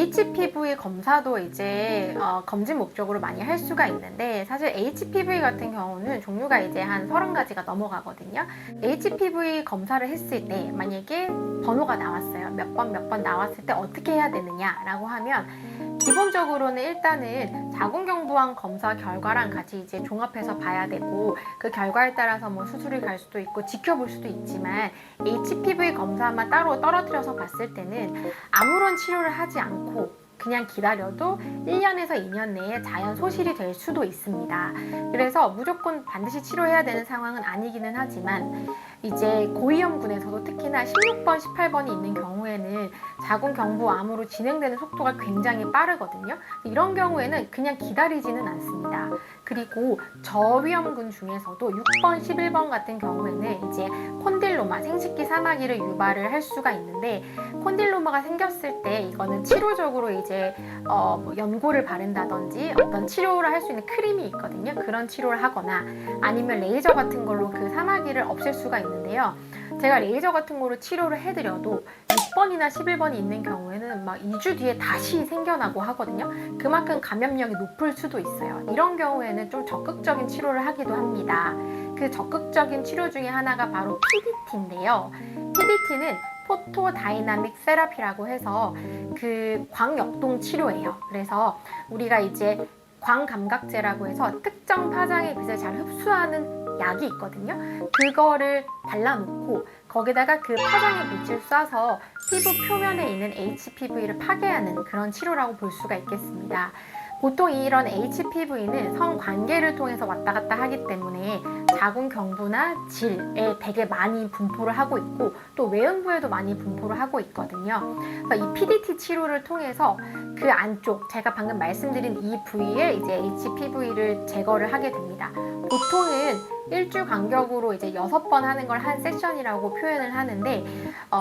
HPV 검사도 이제 검진 목적으로 많이 할 수가 있는데, 사실 HPV 같은 경우는 종류가 이제 한 30가지가 넘어가거든요. HPV 검사를 했을 때 만약에 번호가 나왔어요. 몇 번 나왔을 때 어떻게 해야 되느냐라고 하면, 기본적으로는 일단은 자궁경부암 검사 결과랑 같이 이제 종합해서 봐야 되고, 그 결과에 따라서 뭐 수술을 갈 수도 있고 지켜볼 수도 있지만, HPV 검사만 따로 떨어뜨려서 봤을 때는 아무런 치료를 하지 않고 그냥 기다려도 1년에서 2년 내에 자연 소실이 될 수도 있습니다. 그래서 무조건 반드시 치료해야 되는 상황은 아니기는 하지만, 이제 고위험군에서도 특히나 16번, 18번이 있는 경우에는 자궁경부암으로 진행되는 속도가 굉장히 빠르거든요. 이런 경우에는 그냥 기다리지는 않습니다. 그리고 저위험군 중에서도 6번, 11번 같은 경우에는 이제 콘딜로마, 생식기 사마귀를 유발을 할 수가 있는데, 콘딜로마가 생겼을 때 이거는 치료적으로 이제 뭐 연고를 바른다든지 어떤 치료를 할 수 있는 크림이 있거든요. 그런 치료를 하거나 아니면 레이저 같은 걸로 그 사마귀를 없앨 수가 있는데요. 제가 레이저 같은 거로 치료를 해드려도 6번이나 11번이 있는 경우에는 막 2주 뒤에 다시 생겨나고 하거든요. 그만큼 감염력이 높을 수도 있어요. 이런 경우에는 좀 적극적인 치료를 하기도 합니다. 그 적극적인 치료 중에 하나가 바로 PDT인데요. PDT는 포토 다이나믹 세라피라고 해서 그 광역동 치료예요. 그래서 우리가 이제 광감각제라고 해서 특정 파장의 빛을 잘 흡수하는 약이 있거든요. 그거를 발라놓고 거기다가 그 파장의 빛을 쏴서 피부 표면에 있는 HPV를 파괴하는 그런 치료라고 볼 수가 있겠습니다. 보통 이런 HPV는 성관계를 통해서 왔다 갔다 하기 때문에 자궁경부나 질에 되게 많이 분포를 하고 있고, 또 외음부에도 많이 분포를 하고 있거든요. 그래서 이 PDT 치료를 통해서 그 안쪽, 제가 방금 말씀드린 이 부위에 이제 HPV를 제거를 하게 됩니다. 보통은 일주 간격으로 이제 6번 하는 걸 한 세션이라고 표현을 하는데,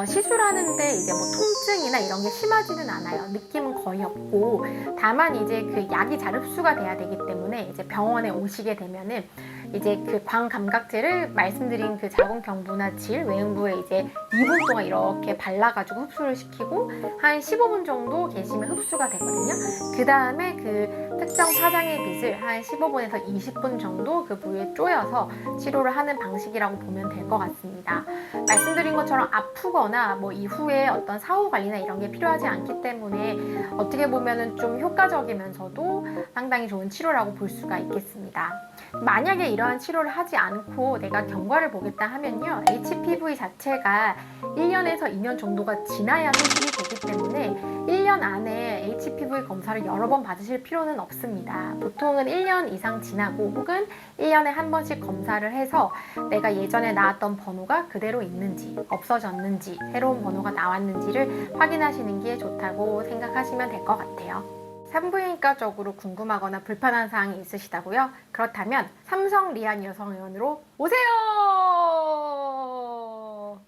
시술하는데 이제 뭐 통증이나 이런 게 심하지는 않아요. 느낌은 거의 없고, 다만 이제 그 약이 잘 흡수가 돼야 되기 때문에 이제 병원에 오시게 되면은 이제 그 광감각제를 말씀드린 그 자궁경부나 질, 외음부에 이제 2분 동안 이렇게 발라가지고 흡수를 시키고 한 15분 정도 계시면 흡수가 되거든요. 그 다음에 그 특정 파장의 빛을 한 15분에서 20분 정도 그 부위에 쪼여서 치료를 하는 방식이라고 보면 될 것 같습니다. 말씀드린 것처럼 아프거나 뭐 이후에 어떤 사후 관리나 이런 게 필요하지 않기 때문에 어떻게 보면은 좀 효과적이면서도 상당히 좋은 치료라고 볼 수가 있겠습니다. 만약에 이러한 치료를 하지 않고 내가 경과를 보겠다 하면요, HPV 자체가 1년에서 2년 정도가 지나야 소실이 되기 때문에 1년 안에 HPV 검사를 여러 번 받으실 필요는 없습니다. 보통은 1년 이상 지나고 혹은 1년에 한 번씩 검사를 해서 내가 예전에 나왔던 번호가 그대로 있는지, 없어졌는지, 새로운 번호가 나왔는지를 확인하시는 게 좋다고 생각하시면 될 것 같아요. 산부인과적으로 궁금하거나 불편한 사항이 있으시다고요? 그렇다면 삼성 리안 여성의원으로 오세요!